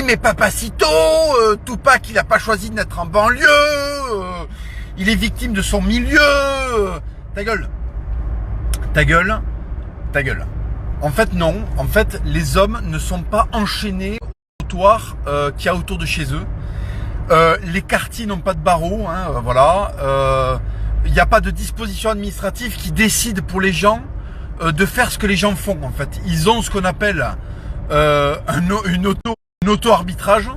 mais Papacito, Tupac, il a pas choisi de naître en banlieue, il est victime de son milieu. Ta gueule. Ta gueule. Ta gueule. En fait, non. En fait, les hommes ne sont pas enchaînés au trottoir qu'il y a autour de chez eux. Les quartiers n'ont pas de barreaux, hein, voilà. Il n'y a pas de disposition administrative qui décide pour les gens de faire ce que les gens font, en fait. Ils ont ce qu'on appelle une auto-arbitrage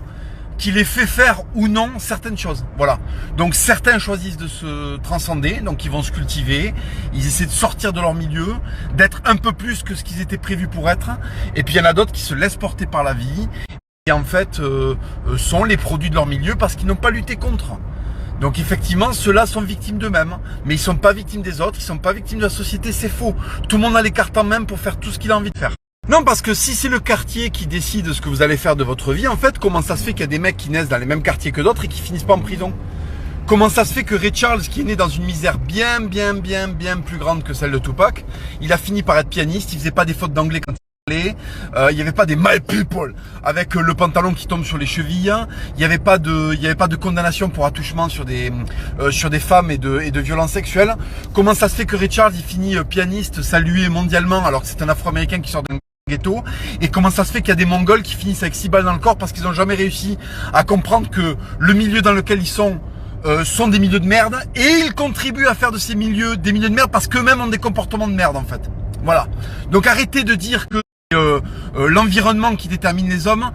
qui les fait faire ou non certaines choses. Voilà. Donc certains choisissent de se transcender, donc ils vont se cultiver, ils essaient de sortir de leur milieu, d'être un peu plus que ce qu'ils étaient prévus pour être. Et puis il y en a d'autres qui se laissent porter par la vie et en fait sont les produits de leur milieu parce qu'ils n'ont pas lutté contre. Donc effectivement, ceux-là sont victimes d'eux-mêmes, mais ils sont pas victimes des autres, ils sont pas victimes de la société, c'est faux. Tout le monde a les cartes en main pour faire tout ce qu'il a envie de faire. Non, parce que si c'est le quartier qui décide ce que vous allez faire de votre vie, en fait, comment ça se fait qu'il y a des mecs qui naissent dans les mêmes quartiers que d'autres et qui finissent pas en prison? Comment ça se fait que Ray Charles, qui est né dans une misère bien plus grande que celle de Tupac, il a fini par être pianiste, il faisait pas des fautes d'anglais quand il parlait, il n'y avait pas des my people avec le pantalon qui tombe sur les chevilles, il n'y avait pas de condamnation pour attouchement sur des femmes et de violences sexuelles. Comment ça se fait que Ray Charles, il finit pianiste, salué mondialement, alors que c'est un Afro-Américain qui sort d'un ghetto? Et comment ça se fait qu'il y a des Mongols qui finissent avec 6 balles dans le corps parce qu'ils n'ont jamais réussi à comprendre que le milieu dans lequel ils sont des milieux de merde, et ils contribuent à faire de ces milieux des milieux de merde parce qu'eux-mêmes ont des comportements de merde, en fait. Voilà. Donc arrêtez de dire que l'environnement qui détermine les hommes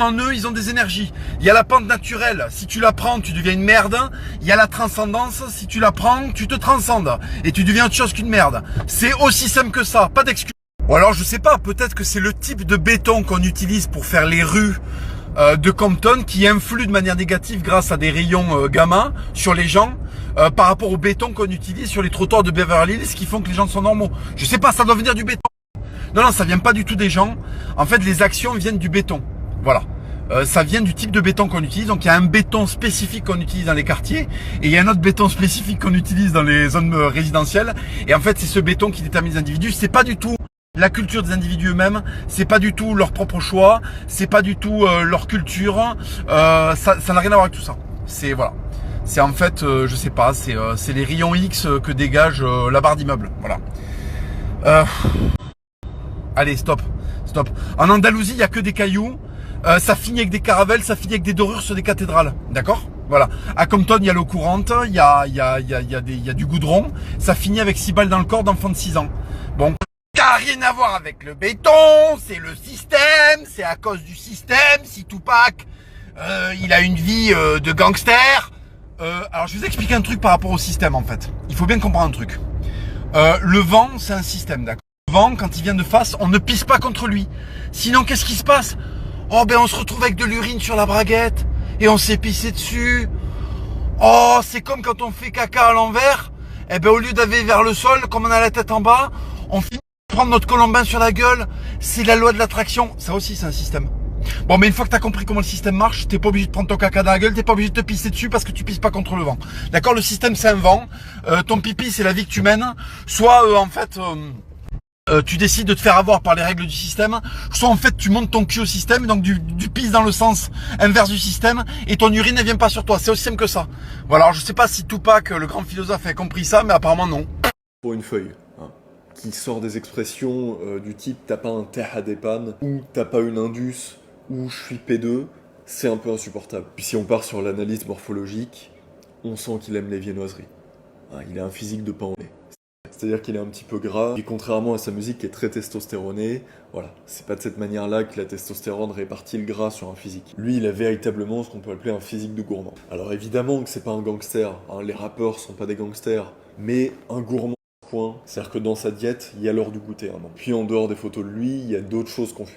en eux, ils ont des énergies. Il y a la pente naturelle, si tu la prends, tu deviens une merde. Il y a la transcendance, si tu la prends, tu te transcendes et tu deviens autre chose qu'une merde. C'est aussi simple que ça, pas d'excuse. Ou alors je sais pas, peut-être que c'est le type de béton qu'on utilise pour faire les rues de Compton qui influe de manière négative grâce à des rayons gamma sur les gens par rapport au béton qu'on utilise sur les trottoirs de Beverly Hills qui font que les gens sont normaux. Je sais pas, ça doit venir du béton. Non, ça vient pas du tout des gens. En fait, les actions viennent du béton. Voilà. Ça vient du type de béton qu'on utilise. Donc il y a un béton spécifique qu'on utilise dans les quartiers et il y a un autre béton spécifique qu'on utilise dans les zones résidentielles. Et en fait, c'est ce béton qui détermine les individus. C'est pas du tout la culture des individus eux-mêmes, c'est pas du tout leur propre choix, c'est pas du tout leur culture, ça n'a rien à voir avec tout ça. C'est voilà, c'est en fait, je sais pas, c'est les rayons X que dégage la barre d'immeuble. Voilà. Allez, stop. En Andalousie, il y a que des cailloux. Ça finit avec des caravelles, ça finit avec des dorures sur des cathédrales, d'accord? Voilà. À Compton, il y a l'eau courante, il y a du goudron. Ça finit avec 6 balles dans le corps d'enfants de 6 ans. Bon. Ça n'a rien à voir avec le béton, c'est le système, c'est à cause du système. Si Tupac, il a une vie de gangster. Alors je vais vous expliquer un truc par rapport au système en fait. Il faut bien comprendre un truc. Le vent, c'est un système, d'accord. Le vent, quand il vient de face, on ne pisse pas contre lui. Sinon, qu'est-ce qui se passe? Oh ben on se retrouve avec de l'urine sur la braguette et on s'est pissé dessus. Oh, c'est comme quand on fait caca à l'envers. Eh ben au lieu d'aller vers le sol, comme on a la tête en bas, on finit prendre notre colombin sur la gueule. C'est la loi de l'attraction. Ça aussi, c'est un système. Bon, mais une fois que t'as compris comment le système marche, t'es pas obligé de prendre ton caca dans la gueule, t'es pas obligé de te pisser dessus parce que tu pisses pas contre le vent. D'accord? Le système, c'est un vent. Ton pipi, c'est la vie que tu mènes. Soit, en fait, tu décides de te faire avoir par les règles du système. Soit, en fait, tu montes ton cul au système, donc du pisse dans le sens inverse du système, et ton urine, elle vient pas sur toi. C'est aussi simple que ça. Voilà, alors je sais pas si Tupac, le grand philosophe, a compris ça, mais apparemment non. Pour une feuille. Qui sort des expressions du type « t'as pas un terre à dépanne » ou « t'as pas une indus » ou « je suis P2 », c'est un peu insupportable. Puis si on part sur l'analyse morphologique, on sent qu'il aime les viennoiseries. Il a un physique de pain au lait. C'est-à-dire qu'il est un petit peu gras, et contrairement à sa musique qui est très testostéronée, voilà, c'est pas de cette manière-là que la testostérone répartit le gras sur un physique. Lui, il a véritablement ce qu'on peut appeler un physique de gourmand. Alors évidemment que c'est pas un gangster, les rappeurs sont pas des gangsters, mais un gourmand. C'est-à-dire que dans sa diète, il y a l'heure du goûter. Puis en dehors des photos de lui, il y a d'autres choses qu'on fuit.